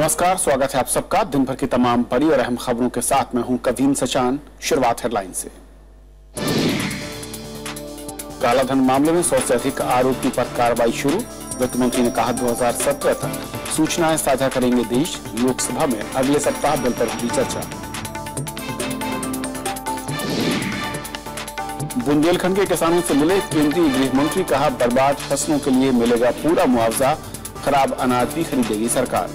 नमस्कार, स्वागत है आप सबका दिन भर की तमाम बड़ी और अहम खबरों के साथ। मैं हूं कवीन सचान। शुरुआत हेडलाइन से। कालाधन मामले में 100 से अधिक आरोपी पर कार्रवाई शुरू। वित्त मंत्री ने कहा 2017 तक सूचनाएं साझा करेंगे देश। लोकसभा में अगले सप्ताह बिल पर होगी चर्चा। बुंदेलखंड के किसानों से मिले केंद्रीय गृह मंत्री, कहा बर्बाद फसलों के लिए मिलेगा पूरा मुआवजा, खराब अनाज भी खरीदेगी सरकार।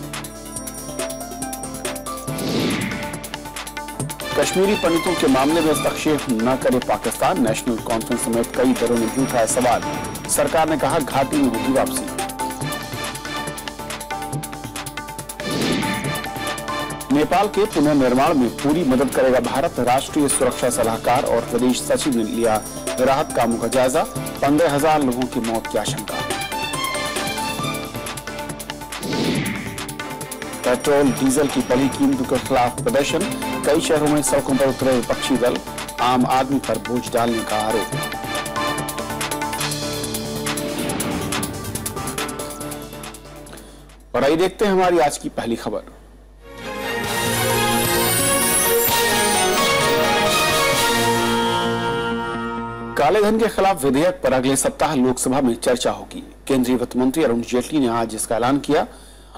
कश्मीरी पंडितों के मामले में हस्तक्षेप न करे पाकिस्तान। नेशनल कॉन्फ्रेंस समेत कई दलों ने भी उठाया सवाल। सरकार ने कहा घाटी में होगी वापसी। नेपाल के पुनर्निर्माण में पूरी मदद करेगा भारत। राष्ट्रीय सुरक्षा सलाहकार और प्रदेश सचिव ने लिया राहत कामों का जायजा। 15,000 लोगों की मौत की आशंका। पेट्रोल डीजल की बढ़ी कीमतों के खिलाफ प्रदर्शन। कई शहरों में सड़कों पर उतरे विपक्षी दल। आम आदमी पर बोझ डालने का आरोप। और आइए देखते हैं हमारी आज की पहली खबर। काले धन के खिलाफ विधेयक पर अगले सप्ताह लोकसभा में चर्चा होगी। केंद्रीय वित्त मंत्री अरुण जेटली ने आज इसका ऐलान किया।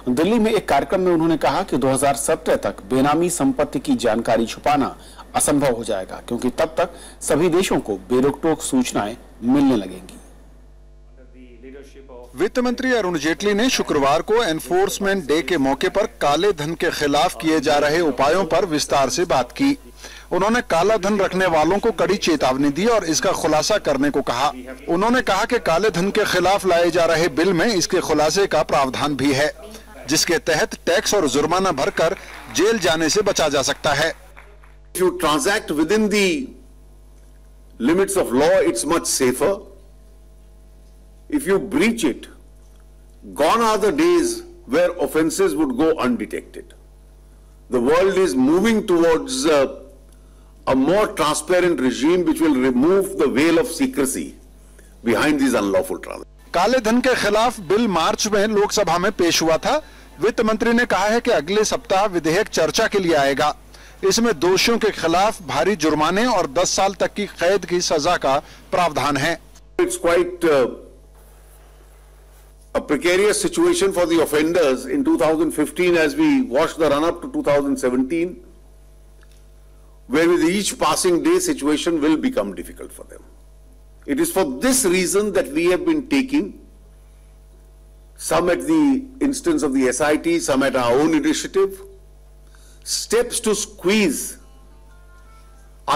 दिल्ली में एक कार्यक्रम में उन्होंने कहा कि 2017 तक बेनामी संपत्ति की जानकारी छुपाना असंभव हो जाएगा, क्योंकि तब तक सभी देशों को बेरोक-टोक सूचनाएं मिलने लगेंगी। वित्त मंत्री अरुण जेटली ने शुक्रवार को एनफोर्समेंट डे के मौके पर काले धन के खिलाफ किए जा रहे उपायों पर विस्तार से बात की। उन्होंने काला धन रखने वालों को कड़ी चेतावनी दी और इसका खुलासा करने को कहा। उन्होंने कहा कि काले धन के खिलाफ लाए जा रहे बिल में इसके खुलासे का प्रावधान भी है, जिसके तहत टैक्स और जुर्माना भरकर जेल जाने से बचा जा सकता है। If you transact within the limits of law, it's much safer. If you breach it, gone are the days where offences would go undetected. The world is moving towards a more transparent regime which will remove the veil of secrecy behind these unlawful transactions. काले धन के खिलाफ bill मार्च में लोकसभा में पेश हुआ था। वित्त मंत्री ने कहा है कि अगले सप्ताह विधेयक चर्चा के लिए आएगा। इसमें दोषियों के खिलाफ भारी जुर्माने और 10 साल तक की कैद की सजा का प्रावधान है। It's quite a precarious situation for the offenders in 2015 as we watched the run-up to 2017, where with each passing day situation will become difficult for them. It is for this reason that we have been taking, some at the instance of the SIT, some at our own initiative, steps to squeeze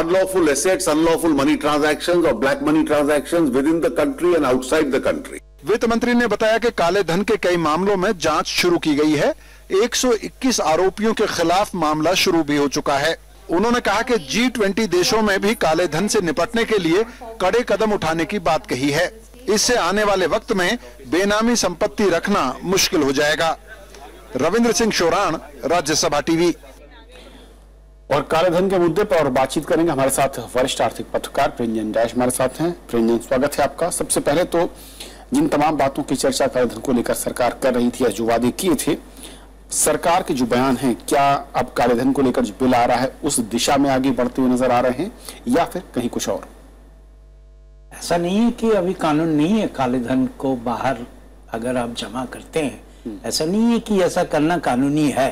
unlawful assets, unlawful money transactions or black money transactions within the country and outside the country. वित्त मंत्री ने बताया कि काले धन के कई मामलों में जांच शुरू की गई है। 121 आरोपियों के खिलाफ मामला शुरू भी हो चुका है। उन्होंने कहा कि G20 देशों में भी काले धन से निपटने के लिए कड़े कदम उठाने की बात कही है। इससे आने वाले वक्त में बेनामी संपत्ति रखना मुश्किल हो जाएगा। रविंद्र सिंह शोराण, राज्यसभा टीवी। और काले धन के मुद्दे पर और बातचीत करेंगे। हमारे साथ वरिष्ठ आर्थिक पत्रकार प्रेमचंद डैश हमारे साथ हैं। प्रेमचंद, स्वागत है आपका। सबसे पहले तो जिन तमाम बातों की चर्चा काले धन को लेकर सरकार कर रही थी या जो वादे किए थे, सरकार के जो बयान हैं, क्या अब काले धन को लेकर जो बिल आ रहा है उस दिशा में आगे बढ़ते हुए नजर आ रहे हैं या फिर कहीं कुछ और? ऐसा नहीं है कि अभी कानून नहीं है काले धन को बाहर अगर आप जमा करते हैं, ऐसा नहीं है कि ऐसा करना कानूनी है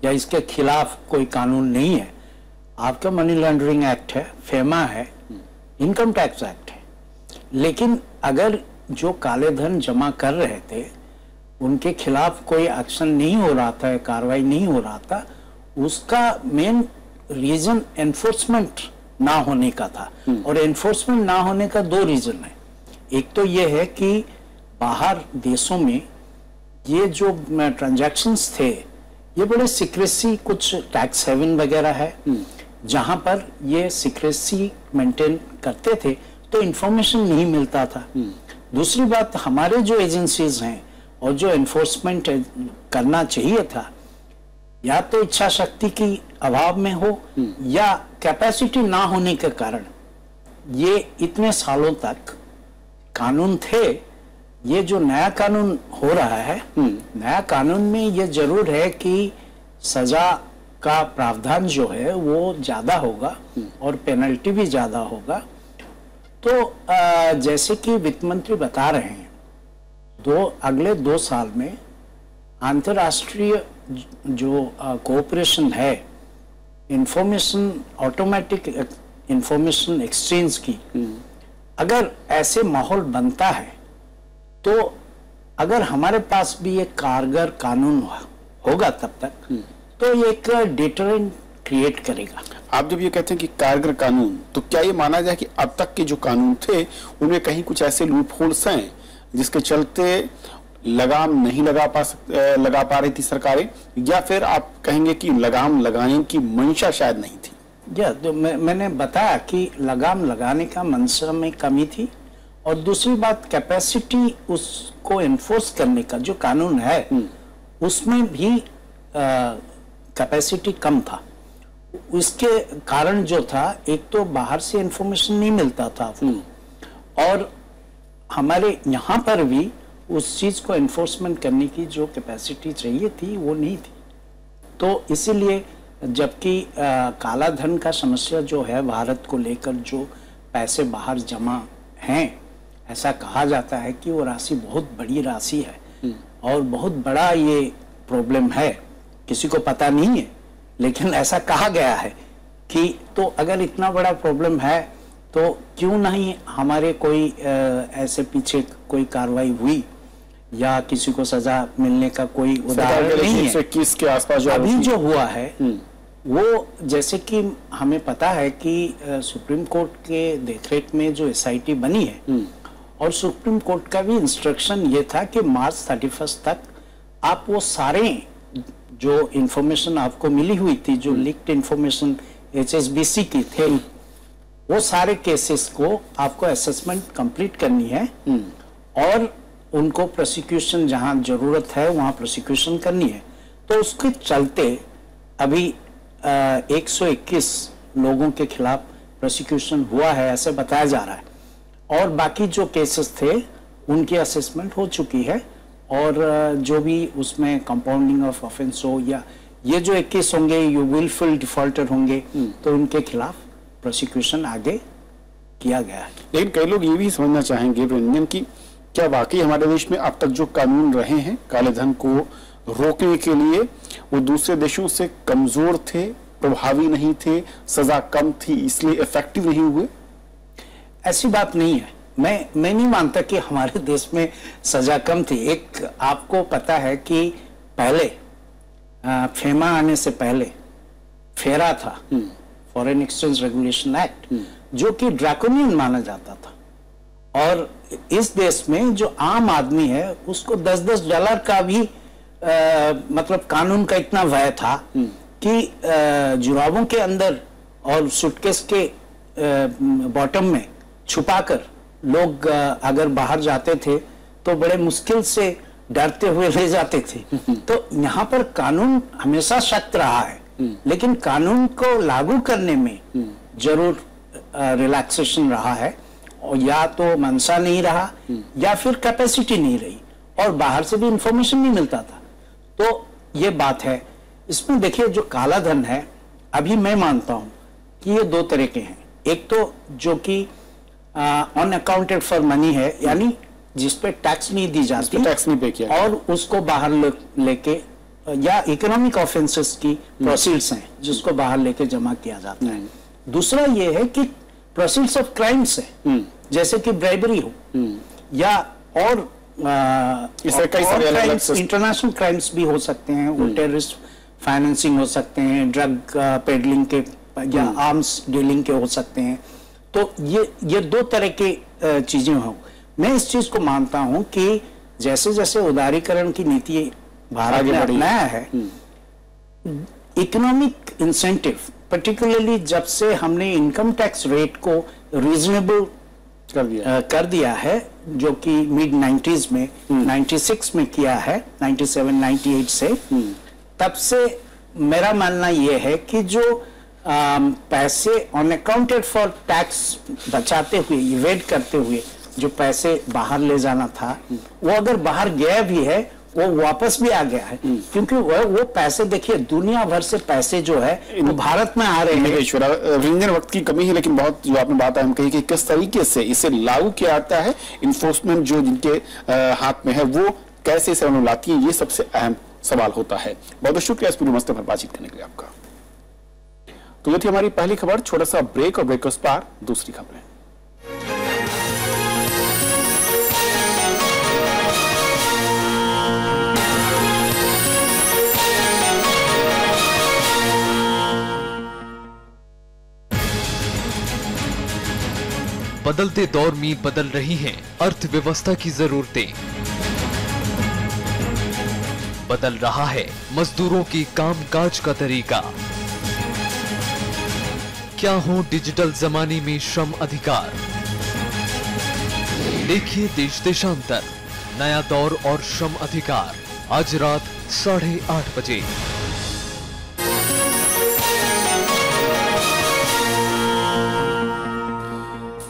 या इसके खिलाफ कोई कानून नहीं है। आपका मनी लॉन्ड्रिंग एक्ट है, फेमा है, इनकम टैक्स एक्ट है। लेकिन अगर जो काले धन जमा कर रहे थे उनके खिलाफ कोई एक्शन नहीं हो रहा था, कार्रवाई नहीं हो रहा था, उसका मेन रीजन एनफोर्समेंट ना होने का था। और एनफोर्समेंट ना होने का 2 रीजन है। एक तो ये है कि बाहर देशों में ये जो ट्रांजैक्शंस थे ये बड़े सीक्रेसी, कुछ टैक्स हेवन वगैरह है जहां पर ये सीक्रेसी मेंटेन करते थे, तो इंफॉर्मेशन नहीं मिलता था। दूसरी बात, हमारे जो एजेंसीज हैं और जो एनफोर्समेंट करना चाहिए था, या तो इच्छा शक्ति की अभाव में हो या कैपेसिटी ना होने के कारण ये इतने सालों तक कानून थे ये जो नया कानून हो रहा है, नया कानून में ये जरूर है कि सजा का प्रावधान जो है वो ज्यादा होगा और पेनल्टी भी ज्यादा होगा। तो जैसे कि वित्त मंत्री बता रहे हैं, अगले 2 साल में अंतर्राष्ट्रीय जो कोऑपरेशन है इंफॉर्मेशन, ऑटोमेटिक इंफॉर्मेशन एक्सचेंज की, अगर ऐसे माहौल बनता है तो अगर हमारे पास भी एक कारगर कानून होगा तब तक तो ये एक डिटरेंट क्रिएट करेगा। आप जब ये कहते हैं कि कारगर कानून, तो क्या ये माना जाए कि अब तक के जो कानून थे उनमें कहीं कुछ ऐसे लूप होल्स हैं जिसके चलते लगाम नहीं लगा पा रही थी सरकारें, या फिर आप कहेंगे कि लगाम लगाने की मंशा शायद नहीं थी? तो मैंने बताया कि लगाम लगाने का मंशा में कमी थी, और दूसरी बात कैपेसिटी उसको एनफोर्स करने का जो कानून है उसमें भी कैपेसिटी कम था। उसके कारण जो था, एक तो बाहर से इंफॉर्मेशन नहीं मिलता था और हमारे यहाँ पर भी उस चीज को एनफोर्समेंट करने की जो कैपेसिटी चाहिए थी वो नहीं थी। तो इसीलिए जबकि काला धन का समस्या जो है भारत को लेकर, जो पैसे बाहर जमा हैं, ऐसा कहा जाता है कि वो राशि बहुत बड़ी राशि है और बहुत बड़ा ये प्रॉब्लम है। किसी को पता नहीं है लेकिन ऐसा कहा गया है कि तो अगर इतना बड़ा प्रॉब्लम है तो क्यों नहीं हमारे कोई ऐसे पीछे कोई कार्रवाई हुई या किसी को सजा मिलने का कोई उदाहरण नहीं है। 21 के आसपास जो अभी जो हुआ है वो, जैसे कि हमें पता है कि सुप्रीम कोर्ट के देखरेख में जो SIT बनी है और सुप्रीम कोर्ट का भी इंस्ट्रक्शन ये था कि मार्च 31 तक आप वो सारे जो इंफॉर्मेशन आपको मिली हुई थी, जो लीक्ड इंफॉर्मेशन HSBC की थे, वो सारे केसेस को आपको असेसमेंट कंप्लीट करनी है और उनको प्रोसिक्यूशन जहां जरूरत है वहां प्रोसिक्यूशन करनी है। तो उसके चलते अभी 121 लोगों के खिलाफ प्रोसिक्यूशन हुआ है ऐसे बताया जा रहा है, और बाकी जो केसेस थे उनकी असेसमेंट हो चुकी है, और जो भी उसमें कंपाउंडिंग ऑफ ऑफेंस हो या ये जो 21 होंगे ये विलफुल डिफॉल्टर होंगे तो उनके खिलाफ प्रोसिक्यूशन आगे किया गया है। लेकिन कई लोग ये भी समझना चाहेंगे रंजन की क्या वाकई हमारे देश में अब तक जो कानून रहे हैं काले धन को रोकने के लिए वो दूसरे देशों से कमजोर थे, प्रभावी नहीं थे, सजा कम थी इसलिए इफेक्टिव नहीं हुए? ऐसी बात नहीं है। मैं नहीं मानता कि हमारे देश में सजा कम थी। एक आपको पता है कि पहले फेमा आने से पहले फेरा था, फॉरेन एक्सचेंज रेगुलेशन एक्ट, जो कि ड्रैकोनियन माना जाता था, और इस देश में जो आम आदमी है उसको $10 का भी मतलब कानून का इतना भय था कि जुराबों के अंदर और सूटकेस के बॉटम में छुपाकर लोग अगर बाहर जाते थे तो बड़े मुश्किल से डरते हुए ले जाते थे। तो यहाँ पर कानून हमेशा सख्त रहा है, लेकिन कानून को लागू करने में जरूर रिलैक्सेशन रहा है, और या तो मंशा नहीं रहा या फिर कैपेसिटी नहीं रही, और बाहर से भी इंफॉर्मेशन नहीं मिलता था। तो ये बात है। इसमें देखिए जो काला धन है, अभी मैं मानता हूं कि ये 2 तरह के हैं। एक तो जो कि अनअकाउंटेड फॉर मनी है, यानी जिसपे टैक्स नहीं दी जाती, टैक्स नहीं पे किया, और उसको बाहर लेके, या इकोनॉमिक ऑफेंसेस की प्रोसीड्स हैं जिसको बाहर लेके जमा किया जाता है। दूसरा ये है कि प्रोसीड्स ऑफ क्राइम्स है, जैसे कि ब्राइबरी हो या और इंटरनेशनल क्राइम्स भी हो सकते हैं, वो टेररिस्ट फाइनेंसिंग हो सकते हैं, ड्रग पेडलिंग के या आर्म्स डीलिंग के हो सकते हैं। तो ये 2 तरह के चीजें हो। मैं इस चीज को मानता हूं कि जैसे जैसे उदारीकरण की नीति भारत ने अपनाया है, इकोनॉमिक इंसेंटिव, पर्टिकुलरली जब से हमने इनकम टैक्स रेट को रीजनेबल कर दिया है, जो कि मिड 90s में 96 में किया है, 97-98 से, तब से मेरा मानना यह है कि जो पैसे अनअकाउंटेड फॉर टैक्स बचाते हुए, इवेड करते हुए जो पैसे बाहर ले जाना था वो अगर बाहर गया भी है वो वापस भी आ गया है, क्योंकि वो पैसे देखिए दुनिया भर से पैसे जो है वो भारत में आ रहे हैं। रंजन, वक्त की कमी है, लेकिन बहुत जो आपने बात हम कही कि किस तरीके से इसे लागू किया जाता है, इन्फोर्समेंट जो जिनके हाथ में है वो कैसे इसे लाती है, ये सबसे अहम सवाल होता है। बहुत बहुत शुक्रिया इस पूरे मसले पर बातचीत करने के लिए आपका। तो ये थी हमारी पहली खबर। छोटा सा ब्रेक और ब्रेक के उस पार दूसरी खबरें। बदलते दौर में बदल रही हैं अर्थव्यवस्था की जरूरतें, बदल रहा है मजदूरों के कामकाज का तरीका। क्या हो डिजिटल जमाने में श्रम अधिकार? देखिए देश देशांतर, नया दौर और श्रम अधिकार, आज रात 8:30 बजे।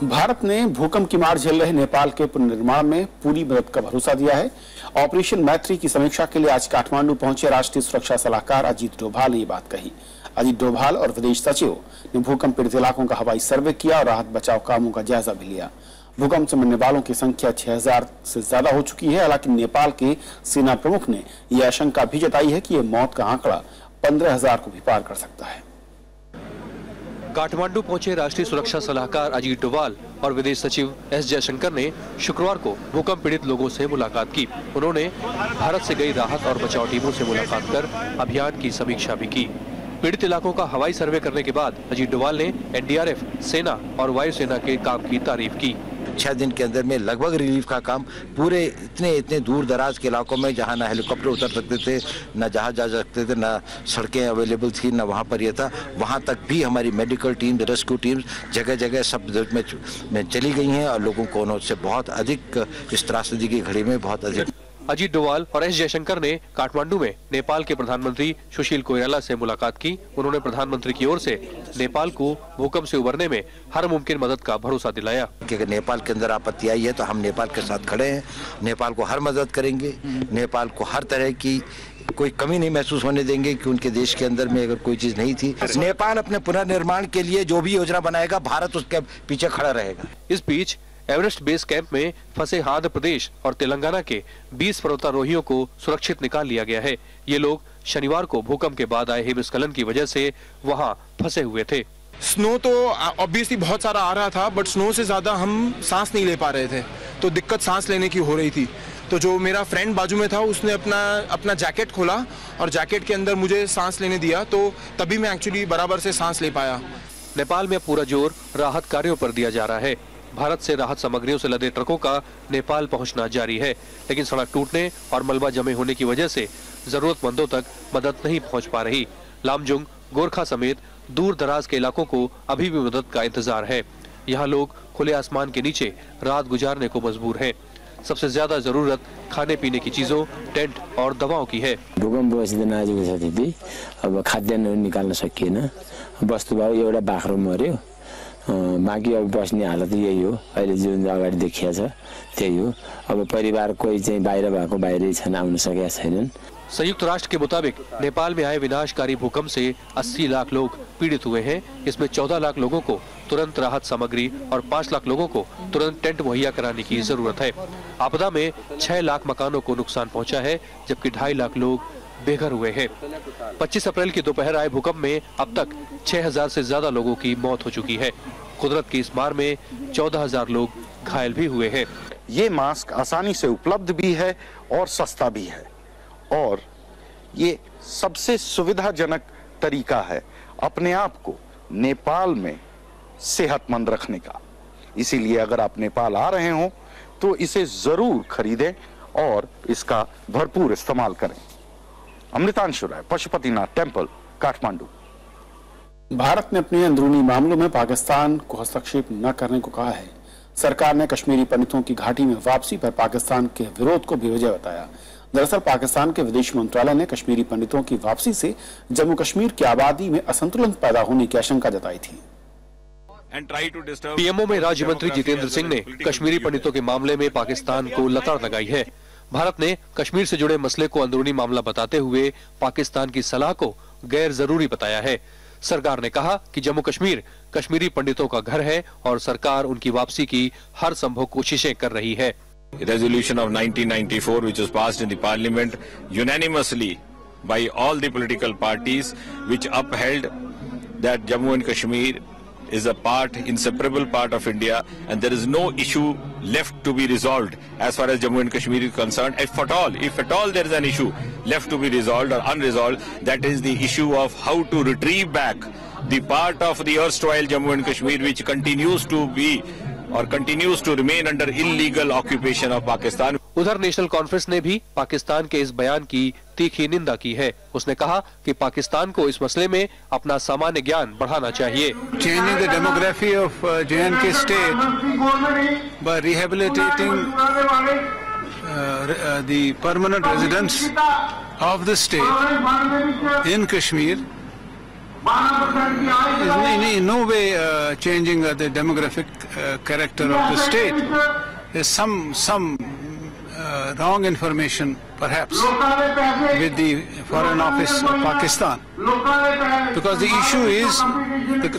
भारत ने भूकंप की मार झेल रहे नेपाल के पुनर्निर्माण में पूरी मदद का भरोसा दिया है। ऑपरेशन मैत्री की समीक्षा के लिए आज काठमांडू पहुंचे राष्ट्रीय सुरक्षा सलाहकार अजीत डोभाल ने ये बात कही। अजीत डोभाल और विदेश सचिव ने भूकंप पीड़ित इलाकों का हवाई सर्वे किया और राहत बचाव कामों का जायजा भी लिया। भूकंप से मरने वालों की संख्या 6000 से ज्यादा हो चुकी है। हालांकि नेपाल के सेना प्रमुख ने यह आशंका भी जताई है कि यह मौत का आंकड़ा 15,000 को भी पार कर सकता है। काठमांडू पहुंचे राष्ट्रीय सुरक्षा सलाहकार अजीत डोभाल और विदेश सचिव एस जयशंकर ने शुक्रवार को भूकंप पीड़ित लोगों से मुलाकात की। उन्होंने भारत से गई राहत और बचाव टीमों से मुलाकात कर अभियान की समीक्षा भी की। पीड़ित इलाकों का हवाई सर्वे करने के बाद अजीत डोभाल ने एनडीआरएफ, सेना और वायुसेना के काम की तारीफ की। 6 दिन के अंदर में लगभग रिलीफ का काम पूरे इतने दूर दराज के इलाकों में जहां ना हेलीकॉप्टर उतर सकते थे, ना जहाज जा सकते थे, ना सड़कें अवेलेबल थी, ना वहां पर यह था, वहां तक भी हमारी मेडिकल टीम, रेस्क्यू टीम जगह जगह सब में चली गई हैं और लोगों को उनसे बहुत अधिक इस त्रासदी की घड़ी में बहुत अधिक। अजीत डोभाल और एस जयशंकर ने काठमांडू में नेपाल के प्रधानमंत्री सुशील कोइराला से मुलाकात की। उन्होंने प्रधानमंत्री की ओर से नेपाल को भूकंप से उबरने में हर मुमकिन मदद का भरोसा दिलाया कि अगर नेपाल के अंदर आपत्ति आई है तो हम नेपाल के साथ खड़े हैं, नेपाल को हर मदद करेंगे, नेपाल को हर तरह की कोई कमी नहीं महसूस होने देंगे कि उनके देश के अंदर में अगर कोई चीज नहीं थी। नेपाल अपने पुनर्निर्माण के लिए जो भी योजना बनाएगा, भारत उसके पीछे खड़ा रहेगा। इस बीच एवरेस्ट बेस कैंप में फंसे आंध्र प्रदेश और तेलंगाना के 20 पर्वतारोहियों को सुरक्षित निकाल लिया गया है। ये लोग शनिवार को भूकंप के बाद आए हिमस्खलन की वजह से वहां फंसे हुए थे। स्नो तो ऑब्वियसली बहुत सारा आ रहा था, बट स्नो से ज्यादा हम सांस नहीं ले पा रहे थे, तो दिक्कत सांस लेने की हो रही थी। तो जो मेरा फ्रेंड बाजू में था उसने अपना जैकेट खोला और जैकेट के अंदर मुझे सांस लेने दिया, तो तभी मैं एक्चुअली बराबर से सांस ले पाया। नेपाल में पूरा जोर राहत कार्यों पर दिया जा रहा है। भारत से राहत सामग्रियों से लदे ट्रकों का नेपाल पहुंचना जारी है, लेकिन सड़क टूटने और मलबा जमे होने की वजह से जरूरतमंदों तक मदद नहीं पहुंच पा रही। लामजुंग, गोरखा समेत दूर दराज के इलाकों को अभी भी मदद का इंतजार है। यहाँ लोग खुले आसमान के नीचे रात गुजारने को मजबूर हैं। सबसे ज्यादा जरूरत खाने पीने की चीजों, टेंट और दवाओं की है। भूकम्प अब खाद्यान्न निकाल्न सकिएन, वस्तुभाव एउटा बाख्रो मर्यो, बाँकी अब बस्ने हालत यही हो। अहिले जुन अगाडि देखिया छ त्यही हो। अब परिवार कोही चाहिँ बाहिर भएको बाहिरै छन्, आउन सकेका छैनन्। संयुक्त राष्ट्र के मुताबिक नेपाल में आए विनाशकारी भूकंप से 80 लाख लोग पीड़ित हुए हैं। इसमें 14 लाख लोगों को तुरंत राहत सामग्री और 5 लाख लोगों को तुरंत टेंट मुहैया कराने की जरूरत है। आपदा में 6 लाख मकानों को नुकसान पहुंचा है, जबकि 2.5 लाख लोग बेघर हुए हैं। 25 अप्रैल की दोपहर आए भूकंप में अब तक 6000 से ज्यादा लोगों की मौत हो चुकी है। कुदरत की इस मार में 14,000 लोग घायल भी हुए हैं। ये मास्क आसानी से उपलब्ध भी है और सस्ता भी है, और ये सबसे सुविधाजनक तरीका है अपने आप को नेपाल में सेहतमंद रखने का। इसीलिए अगर आप नेपाल आ रहे हो तो इसे जरूर खरीदें और इसका भरपूर इस्तेमाल करें। अमृतांशु राय, पशुपतिनाथ टेम्पल, काठमांडू। भारत ने अपने अंदरूनी मामलों में पाकिस्तान को हस्तक्षेप न करने को कहा है। सरकार ने कश्मीरी पंडितों की घाटी में वापसी पर पाकिस्तान के विरोध को बेवजह बताया। दरअसल पाकिस्तान के विदेश मंत्रालय ने कश्मीरी पंडितों की वापसी से जम्मू कश्मीर की आबादी में असंतुलन पैदा होने की आशंका जताई थी। पीएमओ में राज्य मंत्री जितेंद्र सिंह ने कश्मीरी पंडितों के मामले में पाकिस्तान को लताड़ लगाई है। भारत ने कश्मीर से जुड़े मसले को अंदरूनी मामला बताते हुए पाकिस्तान की सलाह को गैर जरूरी बताया है। सरकार ने कहा कि जम्मू कश्मीर कश्मीरी पंडितों का घर है और सरकार उनकी वापसी की हर संभव कोशिशें कर रही है। Resolution of 1994, which was passed in the Parliament unanimously by all the political parties, which upheld that Jammu and Kashmir is a inseparable part of India, and there is no issue left to be resolved as far as Jammu and Kashmir is concerned. If at all there is an issue left to be resolved or unresolved, that is the issue of how to retrieve back the part of the erstwhile Jammu and Kashmir which continues to be or continues to remain under illegal occupation of Pakistan. उधर national conference ने भी पाकिस्तान के इस बयान की तीखी निंदा की है। उसने कहा कि पाकिस्तान को इस मसले में अपना सामान्य ज्ञान बढ़ाना चाहिए। Changing the demography of J&K state by rehabilitating the permanent residents of the state in Kashmir is in no way changing the demographic character of the state. There's some wrong information perhaps with the Foreign Office of Pakistan, because the issue is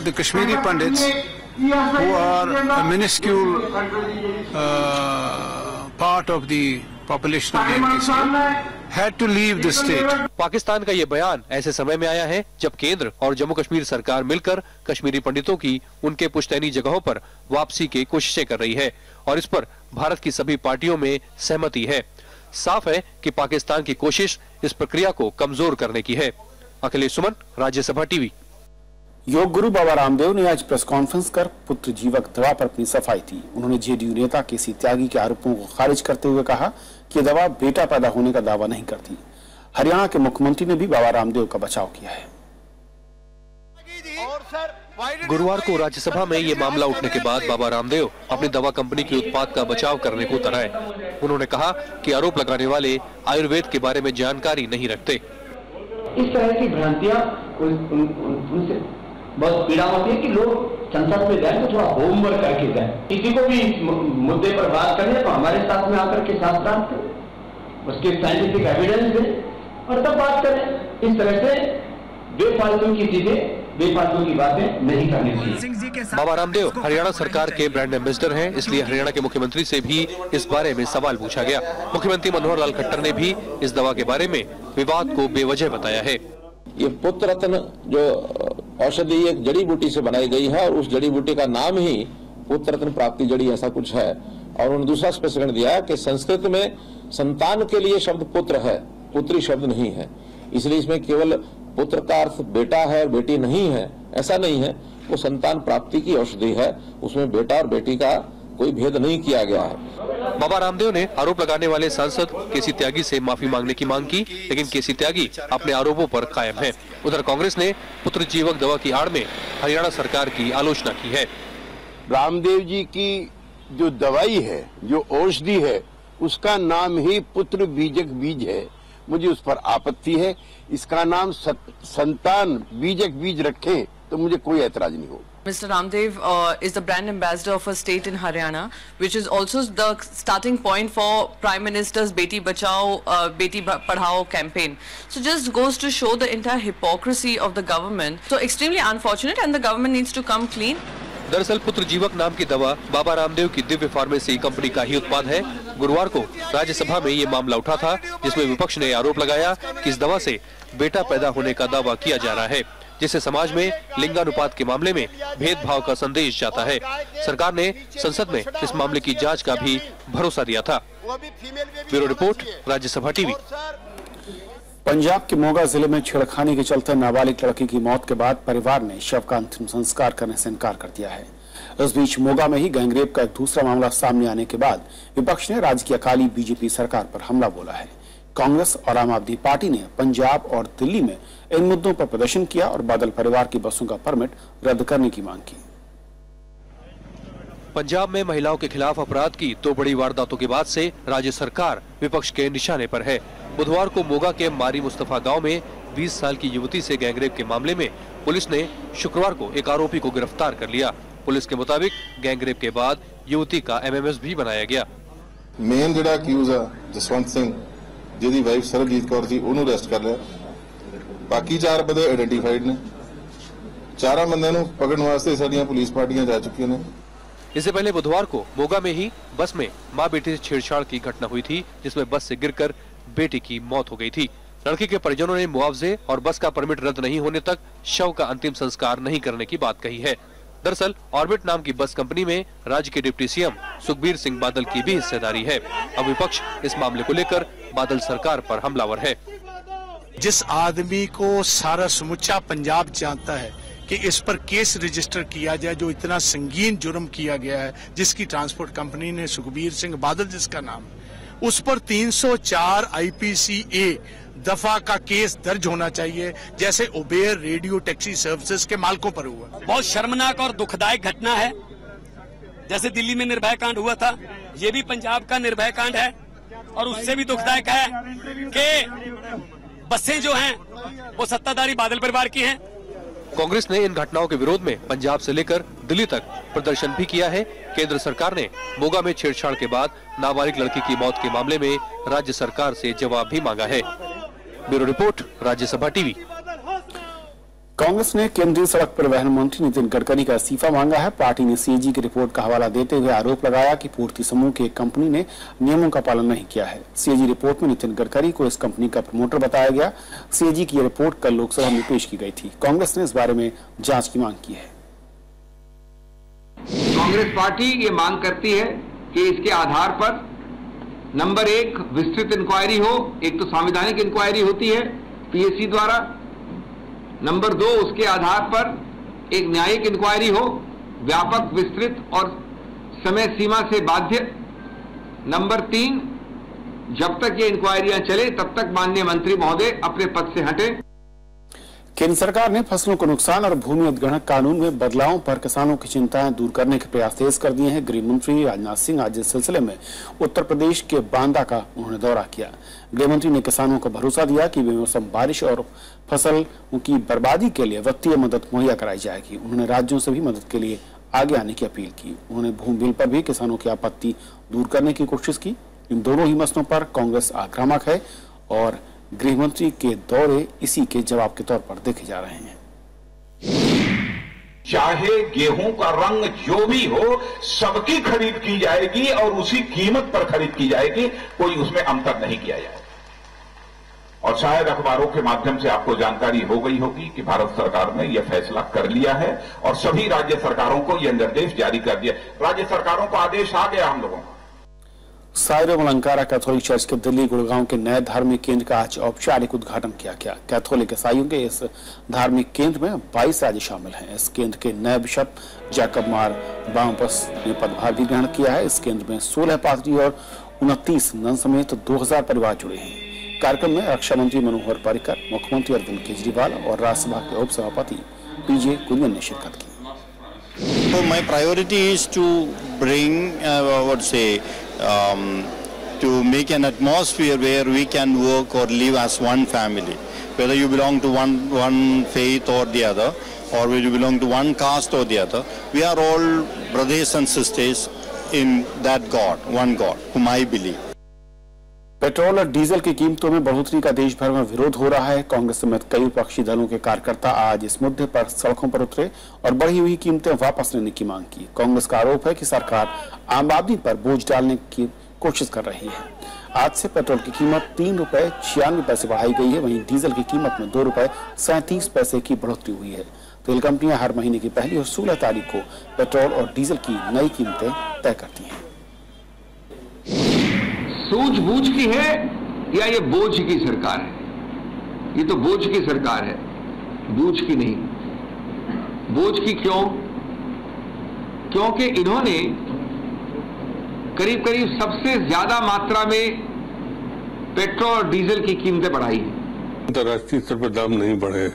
the Kashmiri Pandits, who are a minuscule part of the population of J&K state, had to leave the state. Pakistan का ये बयान ऐसे समय में आया है जब केंद्र और जम्मू कश्मीर सरकार मिलकर कश्मीरी पंडितों की उनके पुश्तैनी जगहों पर वापसी की कोशिशें कर रही है और इस पर भारत की सभी पार्टियों में सहमति है। साफ है कि पाकिस्तान की कोशिश इस प्रक्रिया को कमजोर करने की है। अखिलेश सुमन, राज्यसभा टीवी। योग गुरु बाबा रामदेव ने आज प्रेस कॉन्फ्रेंस कर पुत्र जीवक दवा पर अपनी सफाई दी। उन्होंने जेडीयू नेता केसी त्यागी के आरोपों को खारिज करते हुए कहा कि दवा बेटा पैदा होने का दावा नहीं करती। हरियाणा के मुख्यमंत्री ने भी बाबा रामदेव का बचाव किया है। गुरुवार को राज्यसभा में ये मामला उठने के बाद बाबा रामदेव अपनी दवा कंपनी के उत्पाद का बचाव करने को उतर आए। उन्होंने कहा कि आरोप लगाने वाले आयुर्वेद के बारे में जानकारी नहीं रखते। इस तरह की भ्रांतियां उनसे बहुत पीड़ा होती है कि लोग संसद में जाए तो थोड़ा होमवर्क करके जाए। किसी को भी मुद्दे पर बात करने तो हमारे साथ में आकर के शास्त्रार्थ करें, उसके साइंटिफिक एविडेंस दें और तब बात करें। इस तरह से बेफालतू की चीजें, बेफालतू की बातें नहीं करनी चाहिए। बाबा रामदेव हरियाणा सरकार के ब्रांड एम्बेसडर हैं, इसलिए हरियाणा के मुख्यमंत्री से भी इस बारे में सवाल पूछा गया। मुख्यमंत्री मनोहर लाल खट्टर ने भी इस दवा के बारे में विवाद को बेवजह बताया है। ये पुत्र रत्न जो औषधि एक जड़ी बूटी से बनाई गई है और उस जड़ी बूटी का नाम ही पुत्र रत्न प्राप्ति जड़ी ऐसा कुछ है। और उन्होंने दूसरा स्पष्टीकरण दिया कि संस्कृत में संतान के लिए शब्द पुत्र है, पुत्री शब्द नहीं है, इसलिए इसमें केवल पुत्र का अर्थ बेटा है और बेटी नहीं है, ऐसा नहीं है। वो संतान प्राप्ति की औषधि है, उसमें बेटा और बेटी का कोई भेद नहीं किया गया है। बाबा रामदेव ने आरोप लगाने वाले सांसद केसी त्यागी से माफी मांगने की मांग की, लेकिन केसी त्यागी अपने आरोपों पर कायम है। उधर कांग्रेस ने पुत्र जीवक दवा की आड़ में हरियाणा सरकार की आलोचना की है। रामदेव जी की जो दवाई है, जो औषधि है, उसका नाम ही पुत्र बीजक बीज है। मुझे उस पर आपत्ति है। इसका नाम संतान बीजक बीज रखें तो मुझे कोई ऐतराज नहीं होगा। Mr. Ramdev is the brand ambassador of a state in Haryana, which is also the starting point for Prime Minister's Beti Bachao, Beti Padhao campaign. So just goes to show the entire hypocrisy of the government. So extremely unfortunate, and the government needs to come clean. दरअसल पुत्र जीवक नाम की दवा बाबा रामदेव की Divya pharmacy company का ही उत्पाद है। गुरुवार को राज्यसभा में ये मामला उठा था, जिसमें विपक्ष ने आरोप लगाया कि इस दवा से बेटा पैदा होने का दावा किया जा रहा है, जिससे समाज में लिंगानुपात के मामले में भेदभाव का संदेश जाता है। सरकार ने संसद में इस मामले की जांच का भी भरोसा दिया था। Bureau report, Rajya Sabha TV. Punjab के मोगा जिले में छेड़खानी के चलते नाबालिग लड़की की मौत के बाद परिवार ने शव का अंतिम संस्कार करने से इनकार कर दिया है। इस बीच मोगा में ही गैंगरेप का एक दूसरा मामला सामने आने के बाद विपक्ष ने राज्य की अकाली बीजेपी सरकार पर हमला बोला है। कांग्रेस और आम आदमी पार्टी ने पंजाब और दिल्ली में इन मुद्दों पर प्रदर्शन किया और बादल परिवार की बसों का परमिट रद्द करने की मांग की। पंजाब में महिलाओं के खिलाफ अपराध की 2 बड़ी वारदातों के बाद से राज्य सरकार विपक्ष के निशाने पर है। बुधवार को मोगा के मारी मुस्तफा गांव में 20 साल की युवती से गैंगरेप के मामले में पुलिस ने शुक्रवार को एक आरोपी को गिरफ्तार कर लिया। पुलिस के मुताबिक गैंगरेप के बाद युवती का MMS भी बनाया गया। मेन जिहड़ा अक्यूज है जसवंत सिंह जिहदी वाइफ सरबजीत कौर सी उहनूं अरेस्ट कर लिया। बाकी 4 बंदे आइडेंटिफाइड ने। 4 बंदे नूं पकड़न वास्ते साडियां पुलिस पार्टियां जा चुकी ने। इससे पहले बुधवार को मोगा में ही बस में मां बेटी से छेड़छाड़ की घटना हुई थी, जिसमें बस से गिरकर बेटी की मौत हो गई थी। लड़की के परिजनों ने मुआवजे और बस का परमिट रद्द नहीं होने तक शव का अंतिम संस्कार नहीं करने की बात कही है। दरअसल ऑर्बिट नाम की बस कंपनी में राज्य के डिप्टी सीएम सुखबीर सिंह बादल की भी हिस्सेदारी है। अब विपक्ष इस मामले को लेकर बादल सरकार पर हमलावर है। जिस आदमी को सारा समूचा पंजाब जानता है कि इस पर केस रजिस्टर किया जाए, जो इतना संगीन जुर्म किया गया है, जिसकी ट्रांसपोर्ट कंपनी ने, सुखबीर सिंह बादल जिसका नाम, उस पर 304 IPCA दफा का केस दर्ज होना चाहिए, जैसे उबेर रेडियो टैक्सी सर्विसेज के मालिकों पर हुआ। बहुत शर्मनाक और दुखदायक घटना है। जैसे दिल्ली में निर्भया कांड हुआ था, ये भी पंजाब का निर्भया कांड है और उससे भी दुखदायक है कि बसें जो हैं वो सत्ताधारी बादल परिवार की हैं। कांग्रेस ने इन घटनाओं के विरोध में पंजाब से लेकर दिल्ली तक प्रदर्शन भी किया है। केंद्र सरकार ने मोगा में छेड़छाड़ के बाद नाबालिग लड़की की मौत के मामले में राज्य सरकार से जवाब भी मांगा है। Bureau report, Rajya Sabha TV. Congress ने केंद्रीय सड़क परिवहन मंत्री नितिन गडकरी का इस्तीफा मांगा है। पार्टी ने CAG की रिपोर्ट का हवाला देते हुए आरोप लगाया कि पूर्ति समूह की एक कंपनी ने नियमों का पालन नहीं किया है। CAG रिपोर्ट में नितिन गडकरी को इस कंपनी का प्रमोटर बताया गया। CAG की रिपोर्ट कल लोकसभा में पेश की गई थी। कांग्रेस ने इस बारे में जांच की मांग की है। कांग्रेस पार्टी ये मांग करती है कि इसके आधार पर नंबर 1 विस्तृत इंक्वायरी हो। एक तो संवैधानिक इंक्वायरी होती है PSC द्वारा। नंबर 2 उसके आधार पर एक न्यायिक इंक्वायरी हो, व्यापक, विस्तृत और समय सीमा से बाध्य। नंबर 3 जब तक ये इंक्वायरियां चले तब तक माननीय मंत्री महोदय अपने पद से हटे। केंद्र सरकार ने फसलों को नुकसान और भूमि अधिग्रहण कानून में बदलावों पर किसानों की चिंताएं दूर करने के प्रयास तेज कर दिए हैं। गृह मंत्री राजनाथ सिंह आज इस सिलसिले में उत्तर प्रदेश के बांदा का उन्होंने दौरा किया। गृह मंत्री ने किसानों को भरोसा दिया कि बेमौसम बारिश और फसल की बर्बादी के लिए वित्तीय मदद मुहैया कराई जाएगी। उन्होंने राज्यों से भी मदद के लिए आगे आने की अपील की। उन्होंने भूमि बिल पर भी किसानों की आपत्ति दूर करने की कोशिश की। इन दोनों ही मसलों पर कांग्रेस आक्रामक है और गृह मंत्री के दौरे इसी के जवाब के तौर पर देखे जा रहे हैं। चाहे गेहूं का रंग जो भी हो, सबकी खरीद की जाएगी और उसी कीमत पर खरीद की जाएगी, कोई उसमें अंतर नहीं किया जाएगा। और शायद अखबारों के माध्यम से आपको जानकारी हो गई होगी कि भारत सरकार ने यह फैसला कर लिया है और सभी राज्य सरकारों को यह निर्देश जारी कर दिया। राज्य सरकारों को आदेश आ गया हम लोगों को। सायरो-मलंकारा कैथोलिक चर्च के दिल्ली गुड़गांव के नए धार्मिक केंद्र का आज औपचारिक उद्घाटन किया गया। कैथोलिक ईसाइयों के इस धार्मिक केंद्र में 22 राज्य शामिल हैं। इस केंद्र के नए बिशप जैकब मार बामपस ने पदभार भी ग्रहण किया है। इस केंद्र में 16 पादरी और 29 नन समेत 2000 परिवार जुड़े हैं। कार्यक्रम में रक्षा मंत्री मनोहर पर्रिकर, मुख्यमंत्री अरविंद केजरीवाल और राज्यसभा के उप सभापति PJ कुंजन ने शिरकत की। So my priority is to bring, to make an atmosphere where we can work or live as one family. Whether you belong to one faith or the other, or whether you belong to one caste or the other, we are all brothers and sisters in that God, one God, whom I believe. Petrol और diesel की कीमतों में बढ़ोतरी का देश भर में विरोध हो रहा है। कांग्रेस समेत कई विपक्षी दलों के कार्यकर्ता आज इस मुद्दे पर सड़कों पर उतरे और बढ़ी हुई कीमतें वापस लेने की मांग की। कांग्रेस का आरोप है कि सरकार आम आदमी पर बोझ डालने की कोशिश कर रही है। आज से पेट्रोल की कीमत 3 रुपए 96 पैसे बढ़ाई गई है। वहीं डीजल की कीमत में 2 रुपए 37 पैसे की बढ़ोतरी हुई है। तेल कंपनियां हर महीने की पहली और 16 तारीख को पेट्रोल और डीजल की नई कीमतें तय करती हैं। सूझबूझ की है या ये बोझ की सरकार है? ये तो बोझ की सरकार है, बूझ की नहीं। बोझ की क्यों? क्योंकि इन्होंने करीब करीब सबसे ज्यादा मात्रा में पेट्रोल और डीजल की कीमतें बढ़ाई हैं। अंतर्राष्ट्रीय स्तर पर दाम नहीं बढ़े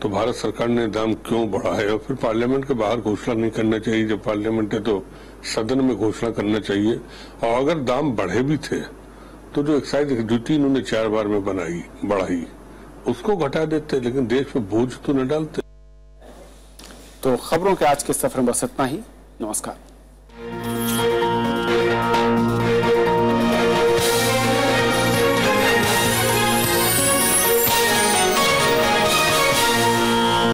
तो भारत सरकार ने दाम क्यों बढ़ाए? और फिर पार्लियामेंट के बाहर घोषणा नहीं करना चाहिए। जब पार्लियामेंट है तो सदन में घोषणा करना चाहिए। और अगर दाम बढ़े भी थे तो जो एक्साइज ड्यूटी इन्होंने 4 बार में बढ़ाई उसको घटा देते, लेकिन देश में बोझ तो न डालते। तो खबरों के आज के सफर में बस इतना ही। नमस्कार।